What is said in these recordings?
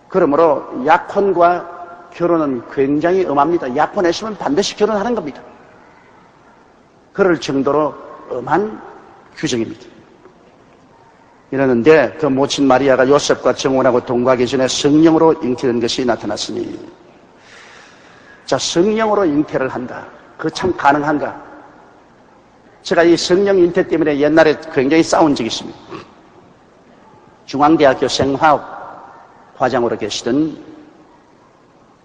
그러므로 약혼과 결혼은 굉장히 엄합니다. 약혼했으면 반드시 결혼하는 겁니다. 그럴 정도로 엄한 규정입니다. 이러는데 그 모친 마리아가 요셉과 정혼하고 동거하기 전에 성령으로 잉태된 것이 나타났으니, 자, 성령으로 잉태를 한다. 그거 참 가능한가? 제가 이 성령 잉태 때문에 옛날에 굉장히 싸운 적이 있습니다. 중앙대학교 생화학 과장으로 계시던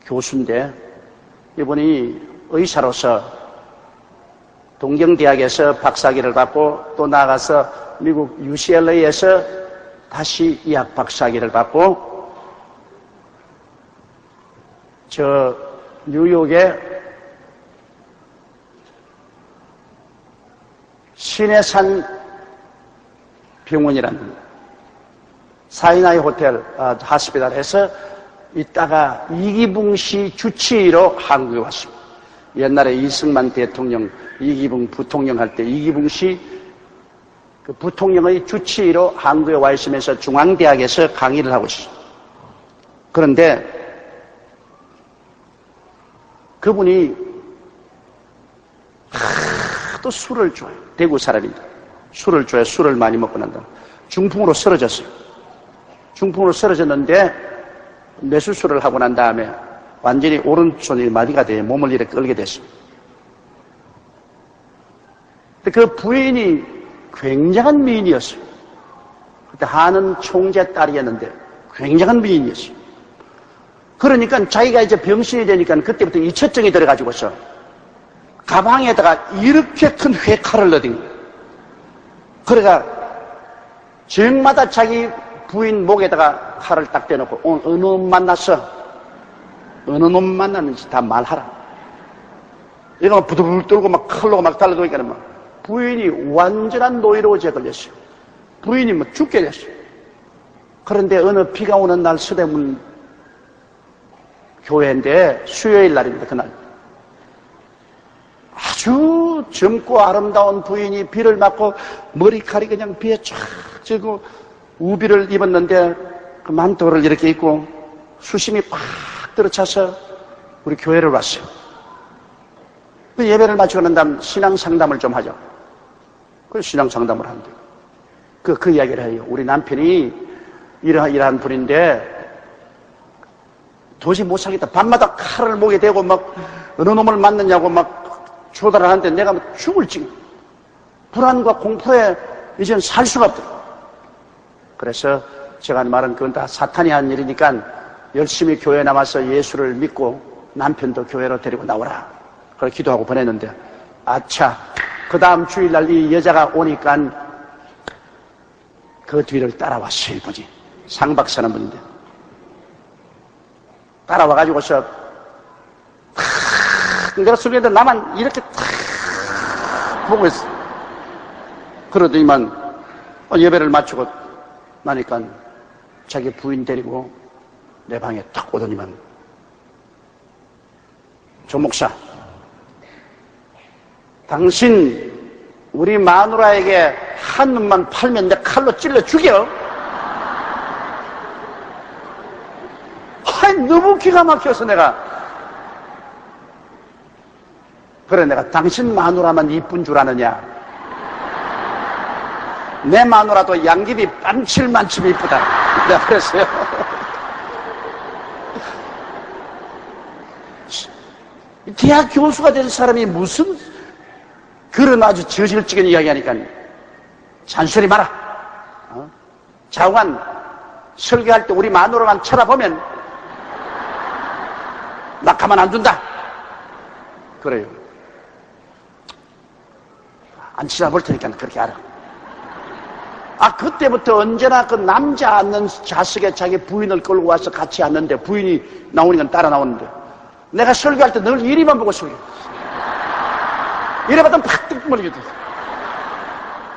교수인데, 이분이 의사로서 동경대학에서 박사학위를 받고 또 나가서 미국 UCLA에서 다시 의학 박사학위를 받고 저 뉴욕의 신해산 병원이라는 사이나이 호텔 하스피탈에서 있다가 이기붕 씨 주치의로 한국에 왔습니다. 옛날에 이승만 대통령, 이기붕 부통령 할 때 이기붕 씨 그 부통령의 주치의로 한국에 와 있으면서 중앙대학에서 강의를 하고 있어요. 그런데 그분이 하도 술을 좋아해요. 대구 사람입니다. 술을 좋아해. 술을 많이 먹고 난다. 중풍으로 쓰러졌어요. 중풍으로 쓰러졌는데 뇌수술을 하고 난 다음에 완전히 오른손이 마비가 돼 몸을 이렇게 끌게 됐어요. 근데 그 부인이 굉장한 미인이었어요. 그때 한은 총재 딸이었는데 굉장한 미인이었어요. 그러니까 자기가 이제 병신이 되니까 그때부터 이처증이 들어가지고서 가방에다가 이렇게 큰 회칼을 넣은 거예요. 그래가 저녁마다 자기 부인 목에다가 칼을 딱 대놓고 오늘 어느 놈 만났어? 어느 놈 만났는지 다 말하라. 이거 막 부들부들 떨고 막 칼로 막 달라도니까 막 부인이 완전한 노이로제에 걸렸어요. 부인이 뭐 죽게 됐어요. 그런데 어느 비가 오는 날 서대문 교회인데 수요일 날입니다. 그날 아주 젊고 아름다운 부인이 비를 맞고 머리칼이 그냥 비에 쫙 젖고 우비를 입었는데 그 만토를 이렇게 입고 수심이 팍 들어차서 우리 교회를 왔어요. 그 예배를 마치고 난 다음 신앙 상담을 좀 하죠. 그 신앙 상담을 하는데 그 이야기를 해요. 우리 남편이 이러한 분인데 도저히 못 살겠다. 밤마다 칼을 목에 대고 막 어느 놈을 만났냐고 막 조달을 하는데 내가 막 죽을 지경. 불안과 공포에 이제는 살 수가 없다. 그래서 제가 하는 말은 그건 다 사탄이 한 일이니까 열심히 교회에 남아서 예수를 믿고 남편도 교회로 데리고 나오라. 그렇게 기도하고 보냈는데, 아차, 그 다음 주일날 이 여자가 오니까 그 뒤를 따라왔어요, 이분이. 상박사는 분인데. 따라와가지고서, 내가 술리는데 나만 이렇게 보고 있어. 그러더니만 예배를 마치고 나니까 자기 부인 데리고 내 방에 딱 오더니만, 조 목사, 당신 우리 마누라에게 한 놈만 팔면 내 칼로 찔러 죽여. 아이, 너무 기가 막혀서 내가. 그래, 내가 당신 마누라만 이쁜 줄 아느냐. 내 마누라도 양귀비 빤칠만큼 이쁘다. 내가 그랬어요. 대학 교수가 된 사람이 무슨 그런 아주 저질적인 이야기 하니까 잔소리 마라. 좌우간 설교할 때 우리 마누라만 쳐다보면 나 가만 안 둔다. 그래요. 안 쳐다볼 테니까 그렇게 알아. 그때부터 언제나 그 남자 앉는 좌석에 자기 부인을 끌고 와서 같이 앉는데 부인이 나오니까 따라 나오는데 내가 설교할 때 늘 이리만 보고 설교. 이래봤더니 팍 뜨끔거리게 됐어.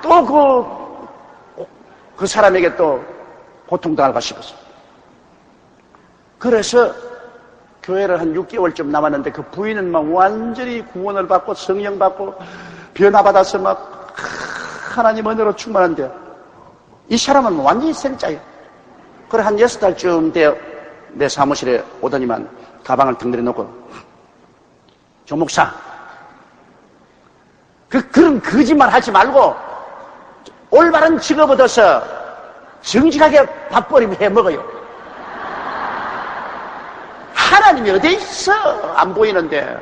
또 그 사람에게 또 고통당할까 싶었어. 그래서 교회를 한 6개월쯤 남았는데 그 부인은 막 완전히 구원을 받고 성령 받고 변화받아서 막 하나님 은혜로 충만한데 이 사람은 완전히 생짜요. 그래 한 6달쯤 돼 내 사무실에 오더니만 가방을 등 내려놓고, 조 목사, 그런 거짓말 하지 말고 올바른 직업 얻어서 정직하게 밥벌이 해 먹어요. 하나님이 어디 있어? 안 보이는데.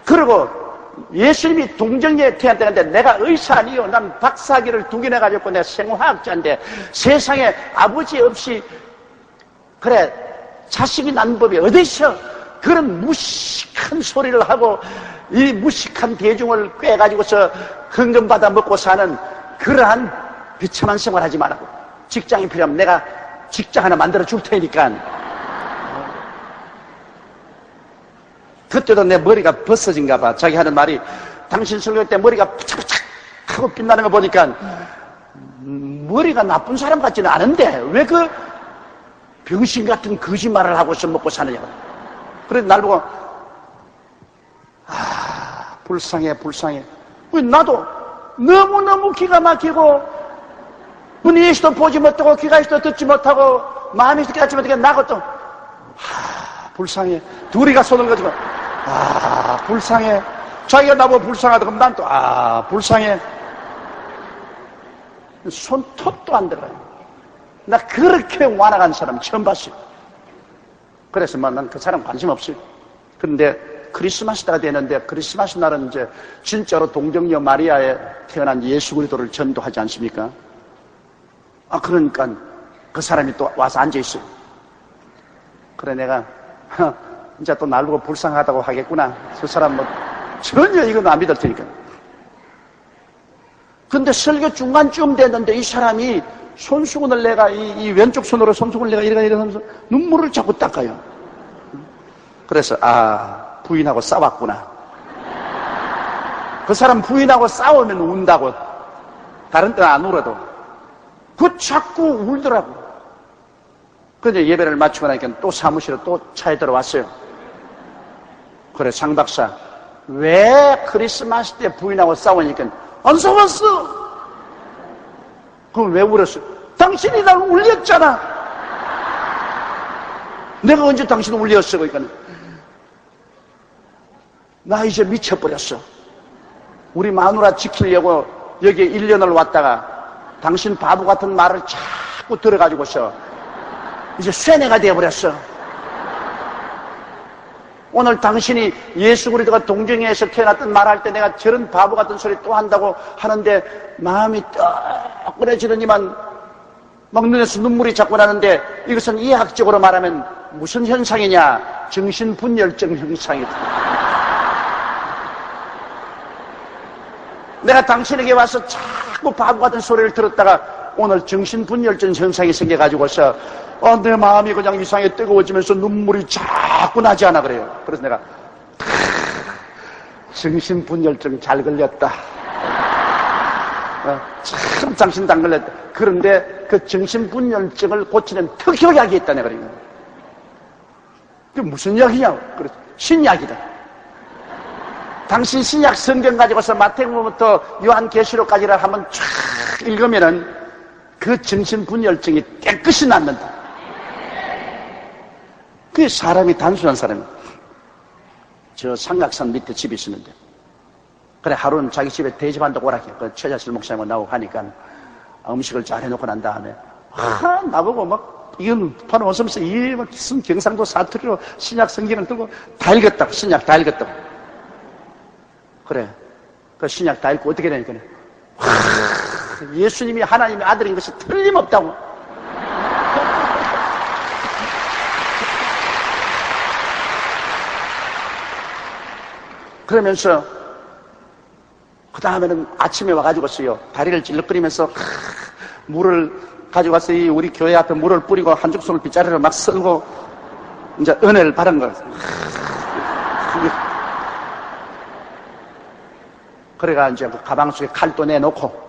그리고 예수님이 동정녀에 태어났다는데 내가 의사 아니요. 난 박사학위를 2개나 가졌고 내가 생화학자인데 세상에 아버지 없이 그래 자식이 난 법이 어디 있어? 그런 무식한 소리를 하고 이 무식한 대중을 꿰가지고서 헌금받아 먹고 사는 그러한 비참한 생활하지 말라고. 직장이 필요하면 내가 직장 하나 만들어 줄 테니까. 그때도 내 머리가 벗어진가 봐. 자기 하는 말이, 당신 설교 때 머리가 푸착푸착 하고 빛나는 거 보니까 머리가 나쁜 사람 같지는 않은데 왜 그 병신 같은 거짓말을 하고서 먹고 사느냐고. 그래서 날 보고 불쌍해. 나도 너무너무 기가 막히고 눈이 있어도 보지 못하고 귀가 있어도 듣지 못하고 마음이 있어도 깨닫지 못하게 나고 또 불쌍해. 둘이가 손을 거지고 불쌍해. 자기가 나보고 불쌍하다 그러면 난 또 불쌍해. 손톱도 안 들어요. 나 그렇게 완악한 사람 처음 봤어요. 그래서 난 그 사람 관심 없어요. 그런데 크리스마스 때가 되는데 크리스마스 날은 이제 진짜로 동정녀 마리아에 태어난 예수 그리스도를 전도하지 않습니까? 그러니까 그 사람이 또 와서 앉아있어요. 그래 내가 이제 또 날 보고 불쌍하다고 하겠구나. 그 사람 뭐 전혀 이건 안 믿을 테니까. 근데 설교 중간쯤 됐는데 이 사람이 손수건을 내가 이 왼쪽 손으로 손수건을 내가 이러면서 눈물을 자꾸 닦아요. 그래서 부인하고 싸웠구나. 그 사람 부인하고 싸우면 운다고. 다른 때는 안 울어도. 자꾸 울더라고. 근데 예배를 마치고 나니까 또 사무실에 또 차에 들어왔어요. 그래, 장 박사, 왜 크리스마스 때 부인하고 싸우니까 안 싸웠어? 그럼 왜 울었어? 당신이 날 울렸잖아. 내가 언제 당신을 울렸어? 그러니까 나 이제 미쳐버렸어. 우리 마누라 지키려고 여기에 1년을 왔다가 당신 바보 같은 말을 자꾸 들어가지고서 이제 쇠뇌가 되어버렸어. 오늘 당신이 예수 그리스도가 동정에서 태어났던 말할 때 내가 저런 바보 같은 소리 또 한다고 하는데 마음이 뜨끈해지더니만 막 눈에서 눈물이 자꾸 나는데 이것은 이학적으로 말하면 무슨 현상이냐? 정신분열증 현상이다. 내가 당신에게 와서 자꾸 바보 같은 소리를 들었다가 오늘 정신분열증 현상이 생겨가지고서 내 마음이 그냥 이상하게 뜨거워지면서 눈물이 자꾸 나지 않아 그래요. 그래서 내가 정신분열증 잘 걸렸다. 참 당신 안 걸렸다. 그런데 그 정신분열증을 고치는 특효약이 있다네 그래요. 그게 무슨 약이냐고. 그래서 신약이다. 당신 신약 성경 가지고서 마태복음부터 요한계시록까지를 한번 쫙 읽으면은 그 정신분열증이 깨끗이 낫는다. 그게 사람이 단순한 사람이에요. 저 삼각산 밑에 집이 있었는데 그래 하루는 자기 집에 대접한다고 오라게 그 최자실 목사님하고 나오고 하니까 음식을 잘 해놓고 난 다음에 나보고 막 이건 바로 웃으면서 이 무슨 경상도 사투리로 신약 성경을 들고 다 읽었다고. 신약 다 읽었다고. 그래 그 신약 다 읽고 어떻게 되니까 예수님이 하나님의 아들인 것이 틀림없다고. 그러면서 그 다음에는 아침에 와가지고서요 다리를 찔럭거리면서 물을 가져가서 이 우리 교회 앞에 물을 뿌리고 한쪽 손을 빗자루로 막 쓸고 이제 은혜를 받은 거예요. 그래가 이제 그 가방 속에 칼도 내놓고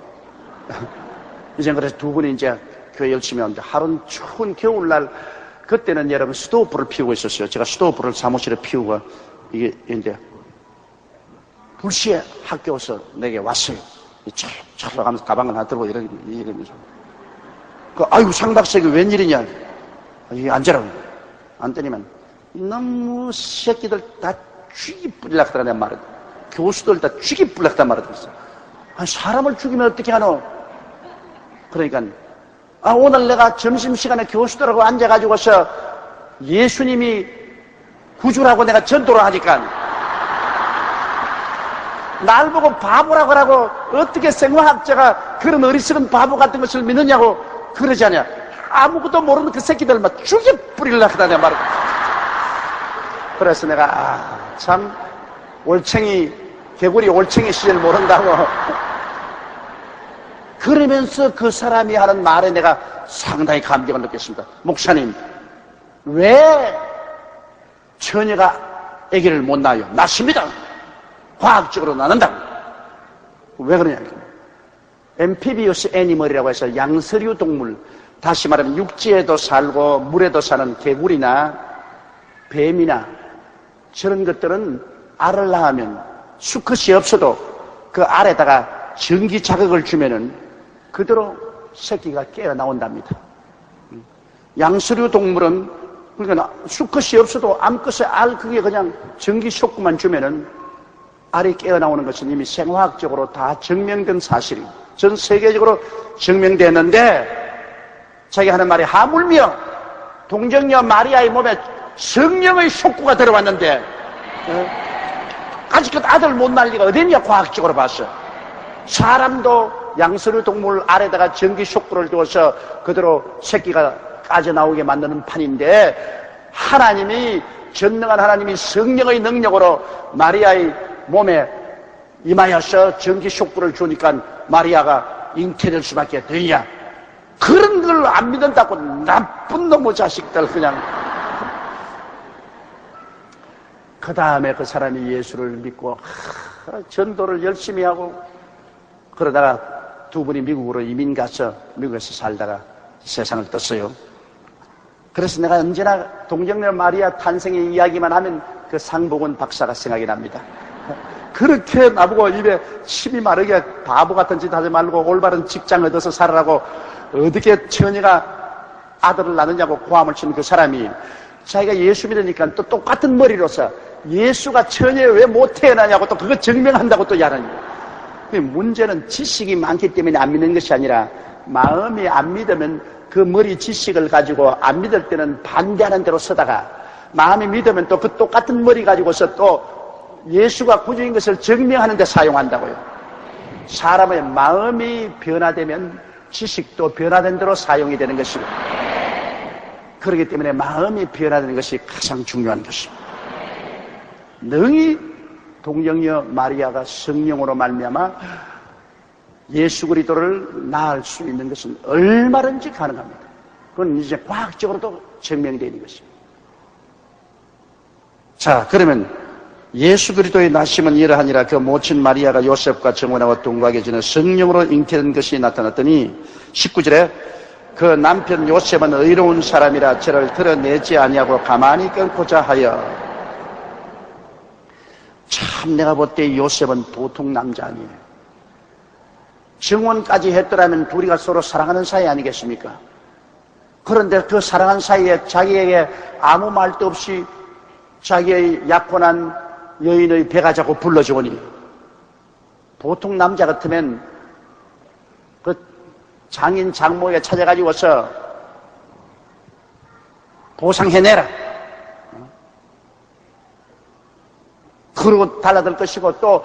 이제 그래서 두 분이 이제 교회 열심히 오는데 하루는 추운 겨울날 그때는 여러분 스토브를 피우고 있었어요. 제가 스토브를 사무실에 피우고 이게 이제 불시에 학교 와서 내게 왔어요. 찰찰 가면서 가방을 하나 들고 이러면서 아이고 상 박사에게 웬일이냐. 이게 앉으라고. 안 때리면 너무 새끼들 다 죽이 뿌리락더라 내 말은. 교수들 다 죽이 뿌리락다 말했어. 사람을 죽이면 어떻게 하노? 그러니까 오늘 내가 점심시간에 교수들하고 앉아가지고서 예수님이 구주라고 내가 전도를 하니까 날 보고 바보라고 하고 어떻게 생화학자가 그런 어리석은 바보 같은 것을 믿느냐고 그러지 않냐. 아무것도 모르는 그 새끼들 막 죽여 뿌리려고 하다 내 말을. 그래서 내가 참 올챙이 개구리 올챙이 시절 모른다고 그러면서 그 사람이 하는 말에 내가 상당히 감격을 느꼈습니다. 목사님, 왜 처녀가 아기를 못 낳아요? 낳습니다. 과학적으로 낳는다고. 왜 그러냐? 엠피비우스 애니멀이라고 해서 양서류 동물, 다시 말하면 육지에도 살고 물에도 사는 개구리나 뱀이나 저런 것들은 알을 낳으면 수컷이 없어도 그 알에다가 전기 자극을 주면은 그대로 새끼가 깨어 나온답니다. 양서류 동물은 그러니까 수컷이 없어도 암컷의 알 그게 그냥 전기 쇼크만 주면은 알이 깨어 나오는 것은 이미 생화학적으로 다 증명된 사실이 전 세계적으로 증명됐는데 자기가 하는 말이 하물며 동정녀 마리아의 몸에 성령의 쇼크가 들어왔는데 아직까지 아들 못 낳을 리가 어딨냐 과학적으로 봤어. 사람도 양서류 동물 알에다가 전기 쇼크를 주어서 그대로 새끼가 빠져나오게 만드는 판인데 하나님이 전능한 하나님이 성령의 능력으로 마리아의 몸에 임하여서 전기 쇼크를 주니까 마리아가 잉태될 수밖에 되냐. 그런 걸 안 믿는다고 나쁜 놈의 자식들 그냥. 그 다음에 그 사람이 예수를 믿고 전도를 열심히 하고 그러다가 두 분이 미국으로 이민 가서 미국에서 살다가 세상을 떴어요. 그래서 내가 언제나 동정녀 마리아 탄생의 이야기만 하면 그 상복원 박사가 생각이 납니다. 그렇게 나보고 입에 침이 마르게 바보 같은 짓 하지 말고 올바른 직장 얻어서 살아라고 어떻게 처녀가 아들을 낳느냐고 고함을 치는 그 사람이 자기가 예수 믿으니까 또 똑같은 머리로서 예수가 처녀에 왜 못 태어나냐고 또 그거 증명한다고 또 야라니. 문제는 지식이 많기 때문에 안 믿는 것이 아니라 마음이 안 믿으면 그 머리 지식을 가지고 안 믿을 때는 반대하는 대로 서다가 마음이 믿으면 또 그 똑같은 머리 가지고서 또 예수가 구주인 것을 증명하는 데 사용한다고요. 사람의 마음이 변화되면 지식도 변화된 대로 사용이 되는 것이고 그렇기 때문에 마음이 변화되는 것이 가장 중요한 것입니다. 능히 동정녀 마리아가 성령으로 말미암아 예수 그리스도를 낳을 수 있는 것은 얼마든지 가능합니다. 그건 이제 과학적으로도 증명되는 것입니다. 자, 그러면 예수 그리스도의 나심은 이러하니라. 그 모친 마리아가 요셉과 정혼하고 동거하게 전에 성령으로 잉태된 것이 나타났더니 19절에 그 남편 요셉은 의로운 사람이라 저를 드러내지 아니하고 가만히 끊고자 하여. 참 내가 볼 때 요셉은 보통 남자 아니에요. 정혼까지 했더라면 둘이가 서로 사랑하는 사이 아니겠습니까? 그런데 그 사랑한 사이에 자기에게 아무 말도 없이 자기의 약혼한 여인의 배가 자꾸 불러주오니 보통 남자 같으면 그 장인 장모에 찾아가지고서 보상해내라 그러고 달라들 것이고 또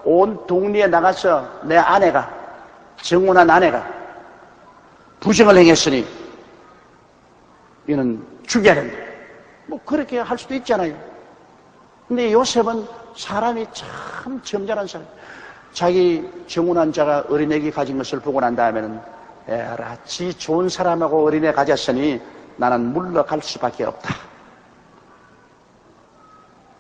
온 동리에 나가서 내 아내가 정혼한 아내가 부정을 행했으니 이는 죽여야 된다 뭐 그렇게 할 수도 있잖아요. 근데 요셉은 사람이 참 점잖은 사람. 자기 정혼한 자가 어린애기 가진 것을 보고 난 다음에는 에라, 지 좋은 사람하고 어린애 가졌으니 나는 물러갈 수밖에 없다.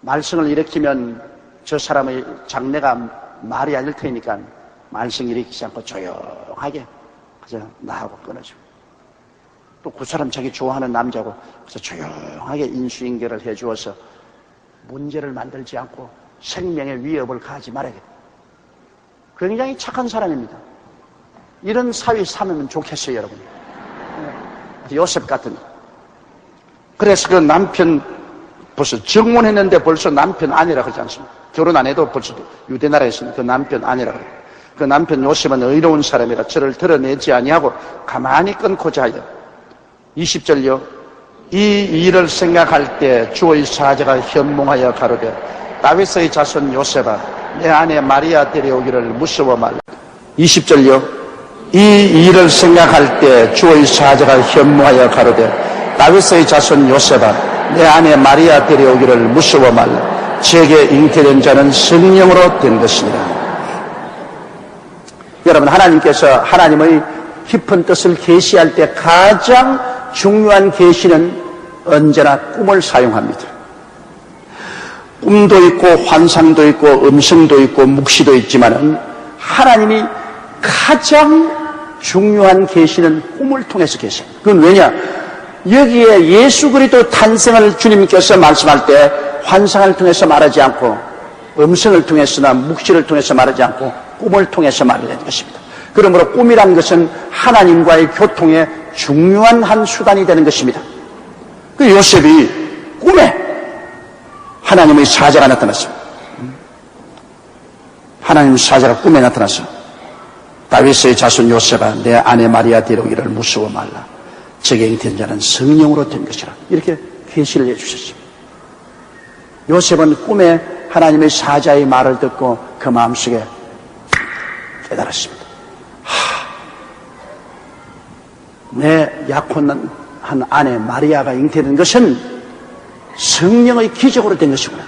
말썽을 일으키면 저 사람의 장래가 말이 아닐 테니까 말썽 일으키지 않고 조용하게 그래서 나하고 끊어주고 또 그 사람 자기 좋아하는 남자고 그래서 조용하게 인수인계를 해주어서 문제를 만들지 않고 생명의 위협을 가하지 말아야겠다. 굉장히 착한 사람입니다. 이런 사위 삼으면 좋겠어요, 여러분. 요셉 같은. 그래서 그 남편 벌써 정혼했는데 벌써 남편 아니라 그러지 않습니까? 결혼 안 해도 벌써 유대나라에서는 그 남편 아니라 그래요. 그 남편 요셉은 의로운 사람이라 저를 드러내지 아니하고 가만히 끊고자 하여 20절요. 이 일을 생각할 때 주의 사자가 현몽하여 가로되 다윗의 자손 요셉아 내 아내 마리아 데려오기를 무서워 말라. 20절요. 이 일을 생각할 때 주의 사자가 현몽하여 가로되 다윗의 자손 요셉아 내 아내 마리아 데려오기를 무서워 말라. 제게 잉태된 자는 성령으로 된 것이니라. 여러분, 하나님께서 하나님의 깊은 뜻을 계시할 때 가장 중요한 계시는 언제나 꿈을 사용합니다. 꿈도 있고 환상도 있고 음성도 있고 묵시도 있지만은 하나님이 가장 중요한 계시는 꿈을 통해서 계십니다. 그건 왜냐? 여기에 예수 그리스도 탄생을 주님께서 말씀할 때 환상을 통해서 말하지 않고 음성을 통해서나 묵시를 통해서 말하지 않고 꿈을 통해서 말을 하는 것입니다. 그러므로 꿈이란 것은 하나님과의 교통의 중요한 한 수단이 되는 것입니다. 그 요셉이 꿈에 하나님의 사자가 나타났습니다. 하나님의 사자가 꿈에 나타나서 다윗의 자손 요셉아 내 아내 마리아 데려오기를 무서워 말라. 제게 잉태된 자는 성령으로 된 것이라. 이렇게 계시를 해주셨습니다. 요셉은 꿈에 하나님의 사자의 말을 듣고 그 마음속에 깨달았습니다. 내 약혼한 아내 마리아가 잉태된 것은 성령의 기적으로 된 것이구나.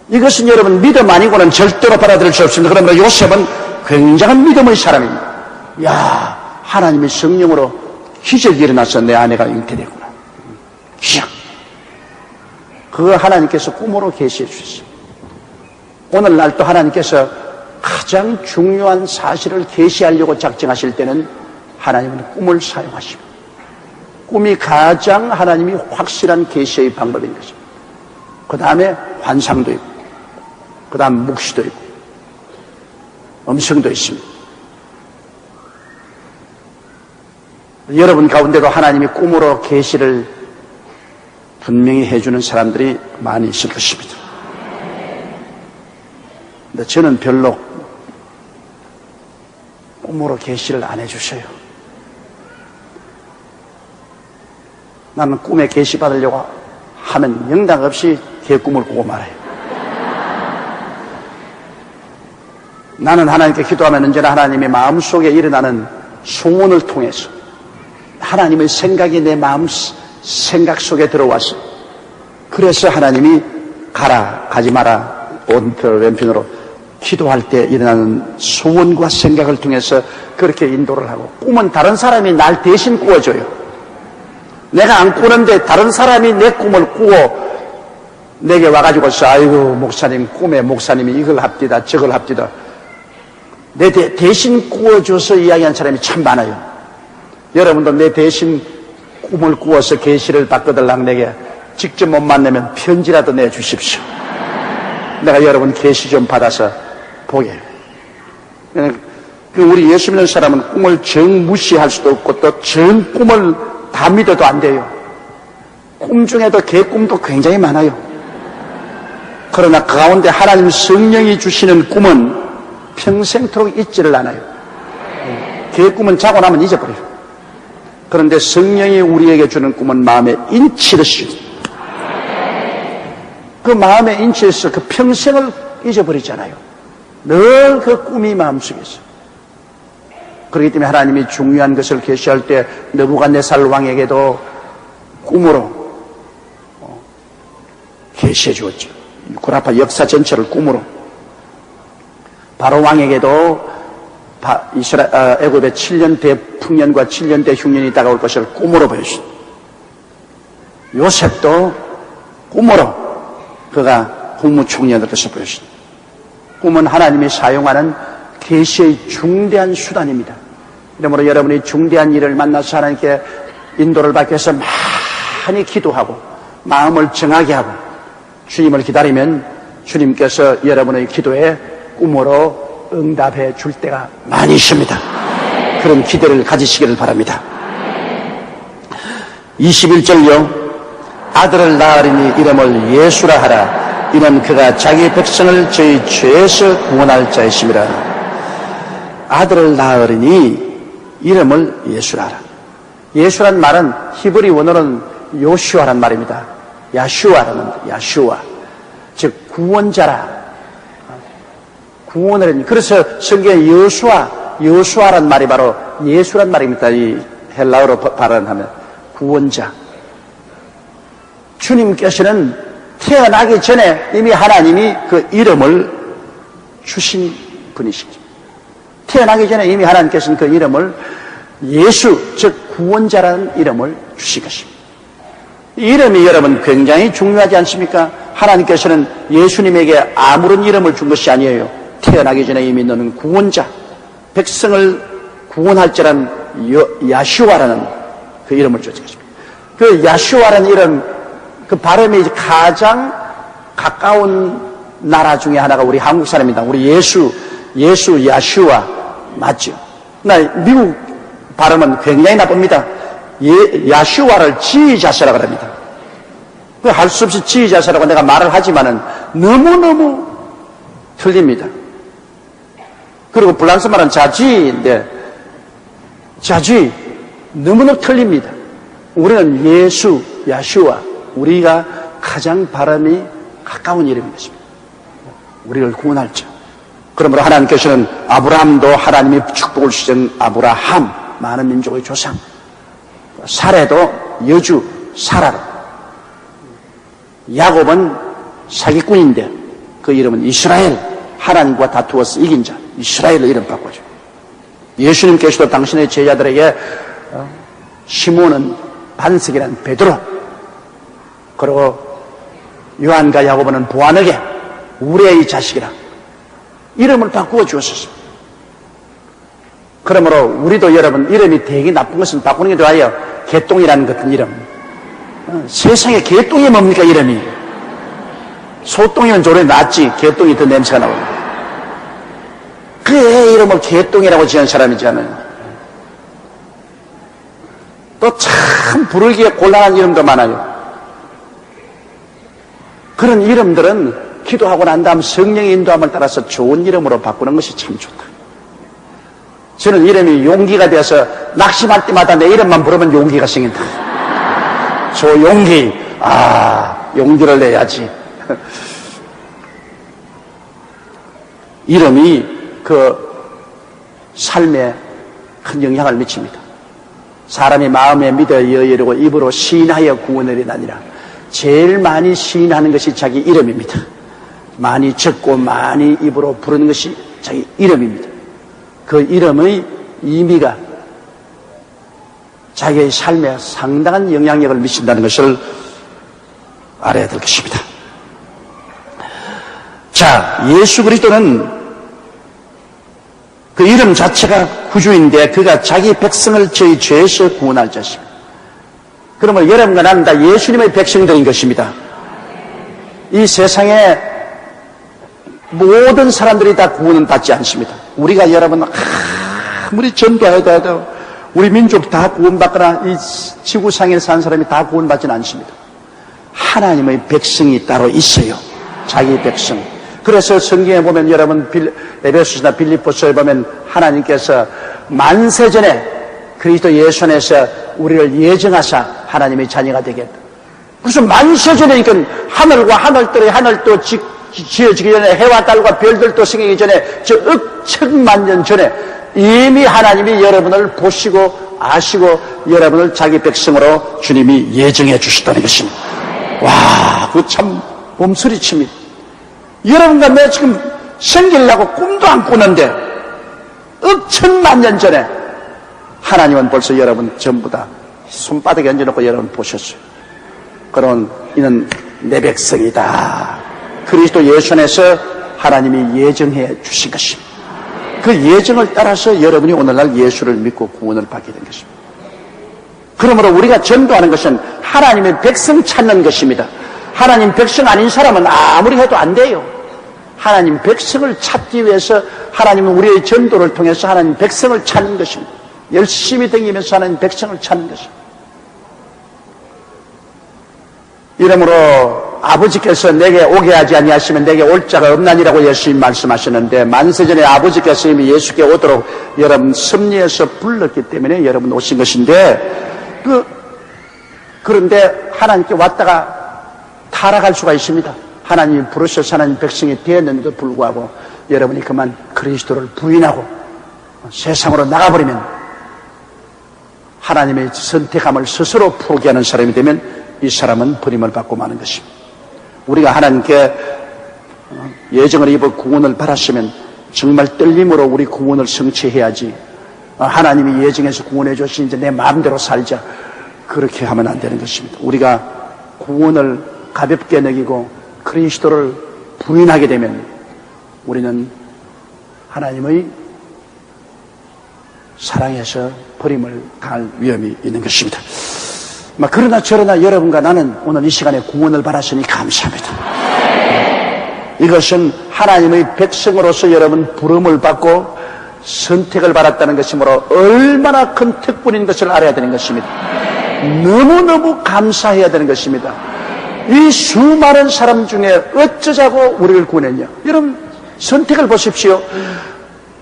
이것은 여러분 믿음 아니고는 절대로 받아들일 수 없습니다. 그러므로 요셉은 굉장한 믿음의 사람입니다. 야, 하나님의 성령으로 기적이 일어나서 내 아내가 잉태되구나. 기적. 그거 하나님께서 꿈으로 계시해 주셨습니다. 오늘날 또 하나님께서 가장 중요한 사실을 계시하려고 작정하실 때는 하나님은 꿈을 사용하십니다. 꿈이 가장 하나님이 확실한 계시의 방법인 것입니다. 그 다음에 환상도 있고, 그 다음 묵시도 있고, 음성도 있습니다. 여러분 가운데도 하나님이 꿈으로 계시를 분명히 해주는 사람들이 많이 있을 것입니다. 근데 저는 별로 꿈으로 계시를 안 해주셔요. 나는 꿈에 계시 받으려고 하면 영당 없이 개꿈을 꾸고 말아요. 나는 하나님께 기도하면 언제나 하나님의 마음속에 일어나는 소원을 통해서 하나님의 생각이 내 마음 생각 속에 들어와서 그래서 하나님이 가라 가지 마라 오른편 왼편으로 기도할 때 일어나는 소원과 생각을 통해서 그렇게 인도를 하고, 꿈은 다른 사람이 날 대신 꾸어줘요. 내가 안 꾸는데 다른 사람이 내 꿈을 꾸어 내게 와가지고서 아이고 목사님 꿈에 목사님이 이걸 합디다 저걸 합디다 내 대신 꾸어줘서 이야기한 사람이 참 많아요. 여러분도 내 대신 꿈을 꾸어서 계시를 바꿔달라고 내게 직접 못 만나면 편지라도 내주십시오. 내가 여러분 계시 좀 받아서 보게. 우리 예수 믿는 사람은 꿈을 정 무시할 수도 없고 또 정 꿈을 다 믿어도 안 돼요. 꿈 중에도 개꿈도 굉장히 많아요. 그러나 그 가운데 하나님 성령이 주시는 꿈은 평생토록 잊지를 않아요. 개꿈은 자고 나면 잊어버려요. 그런데 성령이 우리에게 주는 꿈은 마음에 인치듯이 그 마음에 인치해서 그 평생을 잊어버리잖아요. 늘 그 꿈이 마음속에 있어요. 그렇기 때문에 하나님이 중요한 것을 계시할 때 느부갓네살 왕에게도 꿈으로 계시해 주었죠. 구라파 역사 전체를 꿈으로. 바로 왕에게도 애굽의 7년 대풍년과 7년 대흉년이 다가올 것을 꿈으로 보여주셨습니다. 요셉도 꿈으로 그가 국무총리가 될 것을 보여주셨습니다. 꿈은 하나님이 사용하는 계시의 중대한 수단입니다. 그러므로 여러분이 중대한 일을 만나서 하나님께 인도를 받기 위해서 많이 기도하고 마음을 정하게 하고 주님을 기다리면 주님께서 여러분의 기도에 꿈으로 응답해 줄 때가 많이 있습니다. 그런 기대를 가지시기를 바랍니다. 21절요. 아들을 낳으리니 이름을 예수라 하라. 이는 그가 자기 백성을 저희 죄에서 구원할 자이심이라. 아들을 낳으리니 이름을 예수라 하라. 예수란 말은 히브리 원어는 요슈아란 말입니다. 야슈아라는 야슈아, 즉 구원자라. 구원을 했니. 그래서 성경에 여수아란 말이 바로 예수란 말입니다. 이 헬라어로 발언하면 구원자. 주님께서는 태어나기 전에 이미 하나님이 그 이름을 주신 분이시죠. 태어나기 전에 이미 하나님께서는 그 이름을 예수, 즉 구원자라는 이름을 주신 것입니다. 이름이 여러분 굉장히 중요하지 않습니까? 하나님께서는 예수님에게 아무런 이름을 준 것이 아니에요. 태어나기 전에 이미 너는 구원자, 백성을 구원할 자란 야슈아라는 그 이름을 주신 것입니다. 그 야슈아라는 이름, 그 발음이 가장 가까운 나라 중에 하나가 우리 한국 사람입니다. 우리 예수, 야슈아 맞죠? 나 미국 발음은 굉장히 나쁩니다. 야슈아를 지자스라고 합니다. 할 수 없이 지자스라고 내가 말을 하지만은 너무너무 틀립니다. 그리고 프랑스 말은 자쥐인데 자쥐 너무너무 틀립니다. 우리는 예수, 야슈아, 우리가 가장 발음이 가까운 이름인 것입니다. 우리를 구원할 자. 그러므로 하나님께서는 아브라함도 하나님이 축복을 주신 아브라함, 많은 민족의 조상, 사레도 여주 사라로, 야곱은 사기꾼인데 그 이름은 이스라엘, 하나님과 다투어서 이긴 자, 이스라엘을 이름 바꿔줘. 예수님께서도 당신의 제자들에게 시몬은 반석이란 베드로, 그리고 요한과 야고보는 보아너게 우레의 자식이라 이름을 바꾸어 주었습니다. 그러므로 우리도 여러분 이름이 되게 나쁜 것은 바꾸는 게 좋아요. 개똥이라는 같은 이름. 세상에 개똥이 뭡니까 이름이? 소똥이면 조례 낫지 개똥이 더 냄새가 나오고. 그래 이름을 개똥이라고 지은 사람이지 않아요. 또 참 부르기에 곤란한 이름도 많아요. 그런 이름들은 기도하고 난 다음 성령의 인도함을 따라서 좋은 이름으로 바꾸는 것이 참 좋다. 저는 이름이 용기가 되어서 낙심할 때마다 내 이름만 부르면 용기가 생긴다. 조용기, 용기를 내야지. 이름이 그 삶에 큰 영향을 미칩니다. 사람이 마음에 믿어 여의려고 입으로 시인하여 구원을 이라니라. 제일 많이 시인하는 것이 자기 이름입니다. 많이 적고 많이 입으로 부르는 것이 자기 이름입니다. 그 이름의 의미가 자기의 삶에 상당한 영향력을 미친다는 것을 알아야 될 것입니다. 자, 예수 그리스도는 그 이름 자체가 구주인데 그가 자기 백성을 저희 죄에서 구원할 자십니다. 그러면 여러분과 나는 다 예수님의 백성들인 것입니다. 이 세상에 모든 사람들이 다 구원은 받지 않습니다. 우리가 여러분 아무리 전도해도 해도 우리 민족 다 구원받거나 이 지구상에 사는 사람이 다 구원받지는 않습니다. 하나님의 백성이 따로 있어요. 자기 백성. 그래서 성경에 보면 여러분 에베소서나 빌립보서에 보면 하나님께서 만세전에 그리스도 예수 안에서 우리를 예정하사 하나님의 자녀가 되겠다. 그래서 만세전에 그러니까 하늘과 하늘도 지어지기 전에 해와 달과 별들도 생기기 전에 저 억천만 년 전에 이미 하나님이 여러분을 보시고 아시고 여러분을 자기 백성으로 주님이 예정해 주셨다는 것입니다. 와, 그거 참 몸소리칩니다. 여러분과 내가 지금 생기려고 꿈도 안 꾸는데 억천만 년 전에 하나님은 벌써 여러분 전부 다 손바닥에 얹어놓고 여러분 보셨어요. 그런 이는 내 백성이다. 그리스도 예수 안에서 하나님이 예정해 주신 것입니다. 그 예정을 따라서 여러분이 오늘날 예수를 믿고 구원을 받게 된 것입니다. 그러므로 우리가 전도하는 것은 하나님의 백성 찾는 것입니다. 하나님 백성 아닌 사람은 아무리 해도 안 돼요. 하나님 백성을 찾기 위해서 하나님은 우리의 전도를 통해서 하나님 백성을 찾는 것입니다. 열심히 다니면서 하나님 백성을 찾는 것입니다. 이러므로 아버지께서 내게 오게 하지 아니하시면 내게 올 자가 없나니라고 예수님 말씀하셨는데, 만세전에 아버지께서 이미 예수께 오도록 여러분 섭리해서 불렀기 때문에 여러분 오신 것인데, 그런데 하나님께 왔다가 타락할 수가 있습니다. 하나님이 부르셔서 하나님 백성이 되었는데도 불구하고 여러분이 그만 그리스도를 부인하고 세상으로 나가버리면, 하나님의 선택함을 스스로 포기하는 사람이 되면 이 사람은 버림을 받고 마는 것입니다. 우리가 하나님께 예정을 입어 구원을 받았으면 정말 떨림으로 우리 구원을 성취해야지, 하나님이 예정해서 구원해 주신 이제 내 마음대로 살자, 그렇게 하면 안 되는 것입니다. 우리가 구원을 가볍게 여기고 그리스도를 부인하게 되면 우리는 하나님의 사랑에서 버림을 당할 위험이 있는 것입니다. 그러나 저러나 여러분과 나는 오늘 이 시간에 구원을 받았으니 감사합니다. 이것은 하나님의 백성으로서 여러분 부름을 받고 선택을 받았다는 것이므로 얼마나 큰 특권인 것을 알아야 되는 것입니다. 너무너무 감사해야 되는 것입니다. 이 수많은 사람 중에 어쩌자고 우리를 구원했냐. 여러분 선택을 보십시오.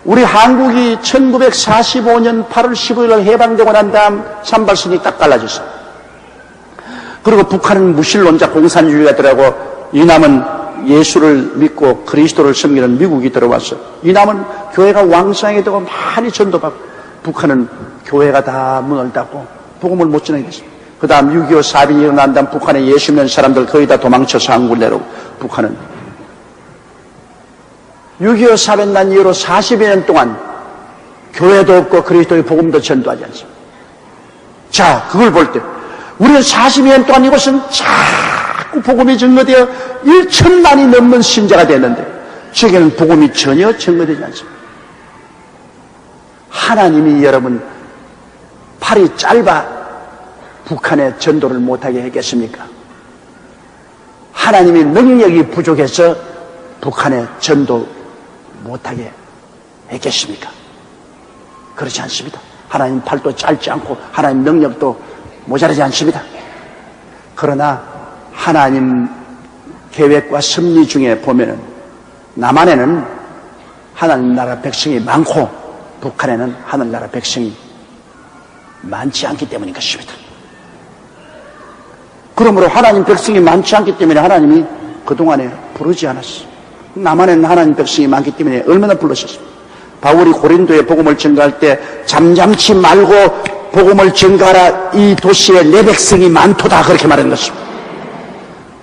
우리 한국이 1945년 8월 15일 해방되고 난 다음 산발선이 딱 갈라졌어요. 그리고 북한은 무신론자 공산주의자들하고, 이남은 예수를 믿고 그리스도를 섬기는 미국이 들어왔어요. 이남은 교회가 왕성하게 되고 많이 전도받고, 북한은 교회가 다 문을 닫고 복음을 못 전하게 됐습니다. 그 다음 6.25 사변이 일어난 다음 북한에 예수 믿는 사람들 거의 다 도망쳐서 한국을 내려오고, 북한은 6.25 사변 난 이후로 40여 년 동안 교회도 없고 그리스도의 복음도 전도하지 않습니다. 자, 그걸 볼 때 우리는 40여 년 동안 이곳은 자꾸 복음이 증거되어 1천만이 넘는 신자가 됐는데, 저에게는 복음이 전혀 증거되지 않습니다. 하나님이 여러분 팔이 짧아 북한에 전도를 못하게 했겠습니까? 하나님이 능력이 부족해서 북한에 전도 못하게 했겠습니까? 그렇지 않습니다. 하나님 팔도 짧지 않고 하나님 능력도 모자라지 않습니다. 그러나 하나님 계획과 섭리 중에 보면은 남한에는 하나님 나라 백성이 많고 북한에는 하늘나라 백성이 많지 않기 때문인 것입니다. 그러므로 하나님 백성이 많지 않기 때문에 하나님이 그동안에 부르지 않았어요. 남한에는 하나님 백성이 많기 때문에 얼마나 불러셨습니까? 바울이 고린도에 복음을 전가할 때 잠잠치 말고 복음을 전가하라, 이 도시에 내 백성이 많도다, 그렇게 말한 것입니다.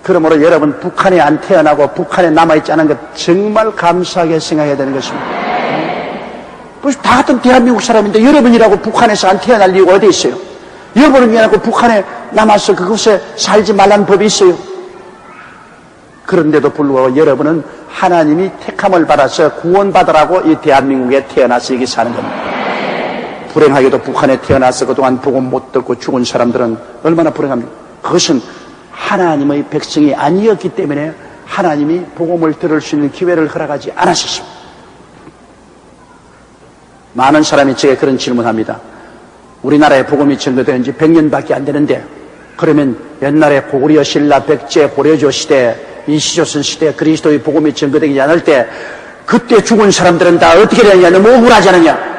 그러므로 여러분 북한에 안 태어나고 북한에 남아있지 않은 것 정말 감사하게 생각해야 되는 것입니다. 다 같은 대한민국 사람인데 여러분이라고 북한에서 안 태어날 이유가 어디 있어요? 여러분을 위하고 북한에 남아서 그곳에 살지 말라는 법이 있어요. 그런데도 불구하고 여러분은 하나님이 택함을 받아서 구원받으라고 이 대한민국에 태어나서 여기 사는 겁니다. 불행하게도 북한에 태어나서 그동안 복음 못 듣고 죽은 사람들은 얼마나 불행합니까? 그것은 하나님의 백성이 아니었기 때문에 하나님이 복음을 들을 수 있는 기회를 허락하지 않으셨습니다. 많은 사람이 제게 그런 질문합니다. 우리나라에 복음이 전거된 지 100년밖에 안 되는데, 그러면 옛날에 고구려 신라 백제 고려조 시대, 이시조선 시대 그리스도의 복음이 전거되지 않을 때 그때 죽은 사람들은 다 어떻게 되느냐? 너무 억울하지 않느냐?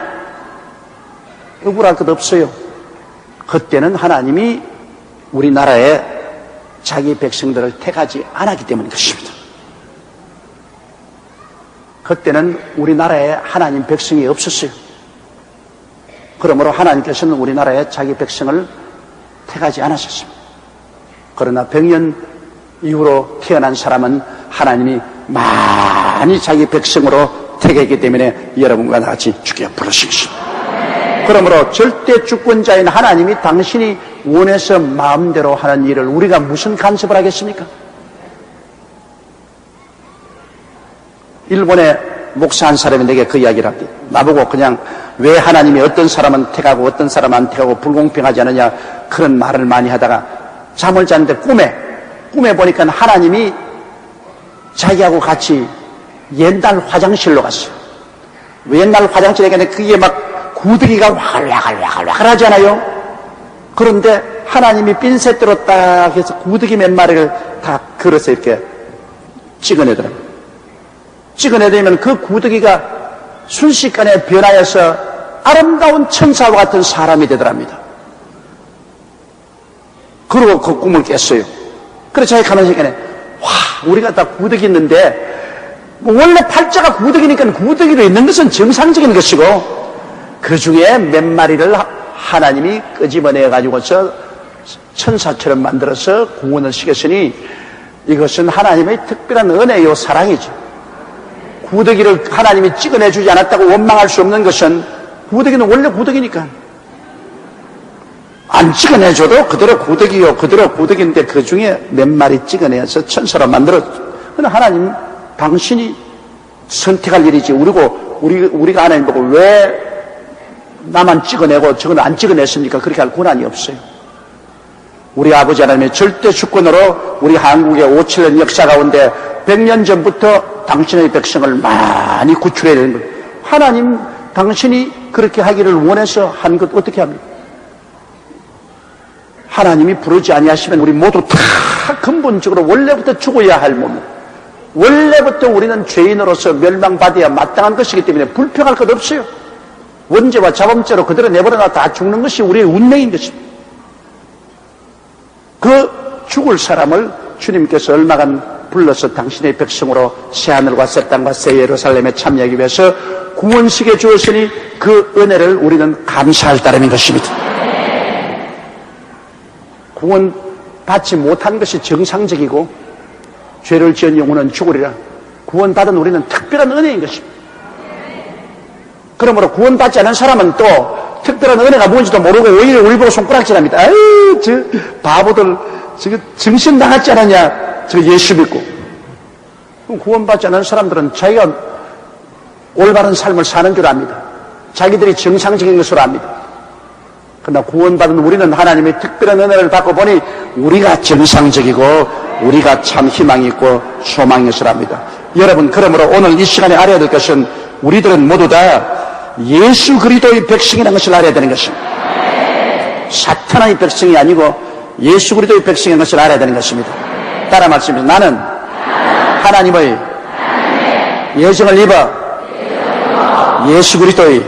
억울할 것 없어요. 그때는 하나님이 우리나라에 자기 백성들을 택하지 않았기 때문인 것입니다. 그때는 우리나라에 하나님 백성이 없었어요. 그러므로 하나님께서는 우리나라에 자기 백성을 택하지 않으셨습니다. 그러나 100년 이후로 태어난 사람은 하나님이 많이 자기 백성으로 택했기 때문에 여러분과 같이 주께 부르신 것입니다. 그러므로 절대 주권자인 하나님이 당신이 원해서 마음대로 하는 일을 우리가 무슨 간섭을 하겠습니까? 일본의 목사 한 사람이 내게 그 이야기를 합니다. 나보고 그냥 왜 하나님이 어떤 사람은 택하고 어떤 사람은 안 택하고 불공평하지 않느냐, 그런 말을 많이 하다가 잠을 잤는데 꿈에 보니까 하나님이 자기하고 같이 옛날 화장실로 갔어요. 옛날 화장실에 가는데 그게 막 구더기가 와글와글 하잖아요. 그런데 하나님이 핀셋으로 딱 해서 구더기 몇 마리를 다 걸어서 이렇게 찍어내더랍니다. 찍어내면 그 구더기가 순식간에 변하여서 아름다운 천사와 같은 사람이 되더랍니다. 그러고 그 꿈을 깼어요. 그래서 자기 가는 시간에 와, 우리가 다 구더기 있는데 원래 팔자가 구더기니까 구더기로 있는 것은 정상적인 것이고 그 중에 몇 마리를 하나님이 끄집어내 가지고서 천사처럼 만들어서 구원을 시켰으니 이것은 하나님의 특별한 은혜요 사랑이죠. 구더기를 하나님이 찍어내주지 않았다고 원망할 수 없는 것은 구더기는 원래 구더기니까 안 찍어내줘도 그대로 구더기요, 그대로 구더기인데 그 중에 몇 마리 찍어내서 천사로 만들었죠. 그런데 하나님, 당신이 선택할 일이지. 우리가 하나님 보고 왜 나만 찍어내고 저건 안 찍어냈습니까? 그렇게 할 권한이 없어요. 우리 아버지 하나님의 절대 주권으로 우리 한국의 5,7년 역사 가운데 100년 전부터 당신의 백성을 많이 구출해야 되는 거예요. 하나님, 당신이 그렇게 하기를 원해서 한 것 어떻게 합니까? 하나님이 부르지 아니하시면 우리 모두 다 근본적으로 원래부터 죽어야 할 몸, 원래부터 우리는 죄인으로서 멸망받아야 마땅한 것이기 때문에 불평할 것 없어요. 원죄와 자범죄로 그대로 내버려놔 다 죽는 것이 우리의 운명인 것입니다. 그 죽을 사람을 주님께서 얼마간 불러서 당신의 백성으로 새하늘과 새 땅과 새 예루살렘에 참여하기 위해서 구원식에 주었으니 그 은혜를 우리는 감사할 따름인 것입니다. 구원 받지 못한 것이 정상적이고 죄를 지은 영혼은 죽으리라. 구원 받은 우리는 특별한 은혜인 것입니다. 그러므로 구원 받지 않은 사람은 또 특별한 은혜가 뭔지도 모르고 오히려 우리 보고 손가락질합니다. 아유, 저 바보들 저거 정신 나갔지 않았냐, 저 예수 믿고. 구원 받지 않은 사람들은 자기가 올바른 삶을 사는 줄 압니다. 자기들이 정상적인 것으로 압니다. 그러나 구원받은 우리는 하나님의 특별한 은혜를 받고 보니 우리가 정상적이고 우리가 참 희망이 있고 소망이 있을 합니다. 여러분, 그러므로 오늘 이 시간에 알아야 될 것은 우리들은 모두 다 예수 그리스도의 백성이라는 것을 알아야 되는 것입니다. 사탄의 백성이 아니고 예수 그리스도의 백성인 것을 알아야 되는 것입니다. 따라 말씀드립니다. 나는 하나님의 예정을 입어 예수 그리스도의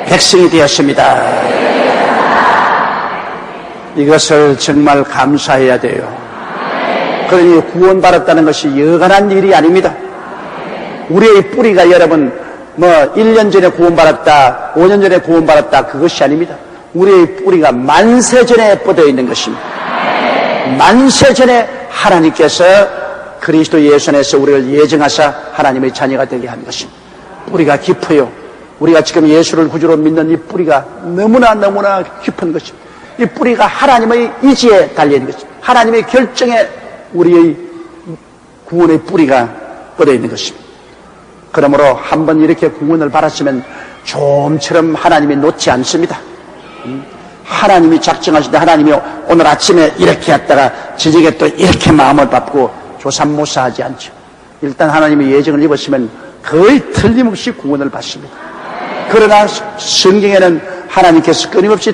백성이 되었습니다. 이것을 정말 감사해야 돼요. 그러니 구원받았다는 것이 여간한 일이 아닙니다. 우리의 뿌리가 여러분 1년 전에 구원받았다, 5년 전에 구원받았다, 그것이 아닙니다. 우리의 뿌리가 만세 전에 뻗어 있는 것입니다. 만세 전에 하나님께서 그리스도 예수 안에서 우리를 예정하사 하나님의 자녀가 되게 한 것입니다. 뿌리가 깊어요. 우리가 지금 예수를 구주로 믿는 이 뿌리가 너무나 깊은 것입니다. 이 뿌리가 하나님의 의지에 달려있는 것입니다. 하나님의 결정에 우리의 구원의 뿌리가 뻗어 있는 것입니다. 그러므로 한번 이렇게 구원을 받았으면 좀처럼 하나님이 놓지 않습니다. 하나님이 작정하실 때 하나님이 오늘 아침에 이렇게 했다가 저녁에 또 이렇게 마음을 받고 조삼모사하지 않죠. 일단 하나님이 예정을 입었으면 거의 틀림없이 구원을 받습니다. 그러나 성경에는 하나님께서 끊임없이